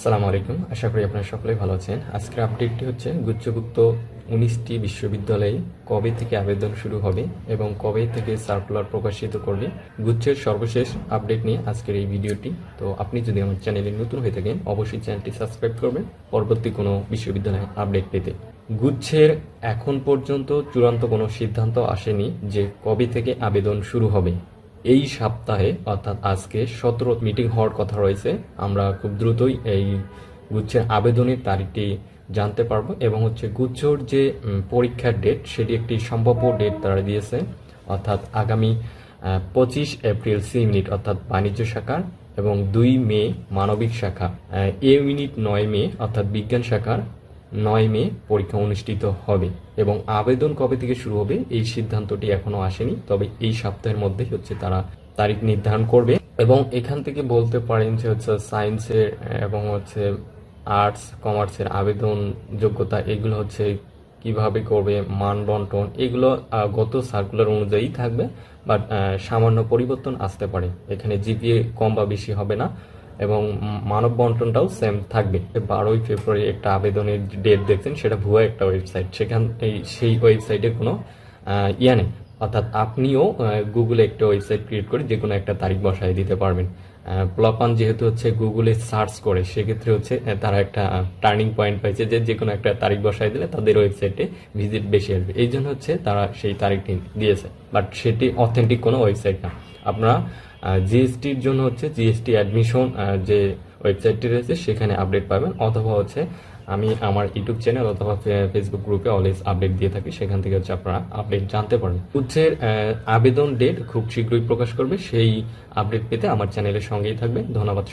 আসসালামু আলাইকুম। আশা করি আপনারা সকলেই ভালো আছেন। আজকের আপডেটটি হচ্ছে গুচ্ছভুক্ত ১৯টি বিশ্ববিদ্যালয়ে কবে থেকে আবেদন শুরু হবে এবং কবে থেকে সার্কুলার প্রকাশিত করবে, গুচ্ছের সর্বশেষ আপডেট নিয়ে আজকের এই ভিডিওটি। তো আপনি যদি আমার চ্যানেলে নতুন হয়ে থাকেন অবশ্যই চ্যানেলটি সাবস্ক্রাইব করবেন পরবর্তী কোনো বিশ্ববিদ্যালয়ের আপডেট পেতে। গুচ্ছের এখন পর্যন্ত চূড়ান্ত কোনো সিদ্ধান্ত আসেনি যে কবে থেকে আবেদন শুরু হবে। এই সপ্তাহে অর্থাৎ আজকে ১৭ মিটিং হওয়ার কথা রয়েছে। আমরা খুব দ্রুতই এই গুচ্ছের আবেদনের তারিখটি জানতে পারবো এবং গুচ্ছর যে পরীক্ষার ডেট সেটি একটি সম্ভাব্য ডেট তারা দিয়েছে, অর্থাৎ আগামী ২৫ এপ্রিল সি ইউনিট অর্থাৎ বাণিজ্য শাখার এবং ২ মে মানবিক শাখা, এ ইউনিট ৯ মে অর্থাৎ বিজ্ঞান শাখার ৯ মে পরীক্ষা অনুষ্ঠিত হবে এবং আবেদন কবে থেকে শুরু হবে এই সিদ্ধান্তটি এখনো আসেনি। তবে এই সপ্তাহের মধ্যেই তারা তারিখ নির্ধারণ করবে এবং এখান থেকে বলতে পারেন যে সায়েন্সের এবং আর্টস কমার্সের আবেদন যোগ্যতা এগুলো কিভাবে করবে, মান বন্টন এগুলো গত সার্কুলার অনুযায়ী থাকবে, বাট সামান্য পরিবর্তন আসতে পারে। এখানে জিপিএ কম বা বেশি হবে না এবং মানব বন্টনটাও সেম থাকবে। ১২ই ফেব্রুয়ারি একটা আবেদনের ডেট দেখছেন, সেটা ভুয়া একটা ওয়েবসাইট। সেই ওয়েবসাইটে কোনো ইয়া নেই, অর্থাৎ আপনিও গুগলে একটা ওয়েবসাইট ক্রিয়েট করে যে কোনো একটা তারিখ বসায় দিতে পারবেন। প্লাপান যেহেতু গুগলে সার্চ করে, সেক্ষেত্রে তারা একটা টার্নিং পয়েন্ট পাইছে যে যে কোনো একটা তারিখ বসায় দিলে তাদের ওয়েবসাইটে ভিজিট বেশি আসবে। এই জন্য তারা সেই তারিখটি দিয়েছে, বাট সেটি অথেন্টিক কোনো ওয়েবসাইট না। আপনারা জিএসটির জন্য জিএসটি অ্যাডমিশন যে ওয়েবসাইটটি রয়েছে সেখানে আপডেট পাবেন, অথবা আমি আমার ইউটিউব চ্যানেল অথবা ফেসবুক গ্রুপে অলওয়েজ আপডেট দিয়ে থাকি, সেখান থেকে আপনারা আপডেট জানতে পারবেন। গুচ্ছের আবেদন ডেট খুব শীঘ্রই প্রকাশ করবে, সেই আপডেট পেতে আমার চ্যানেলের সঙ্গেই থাকবেন। ধন্যবাদ।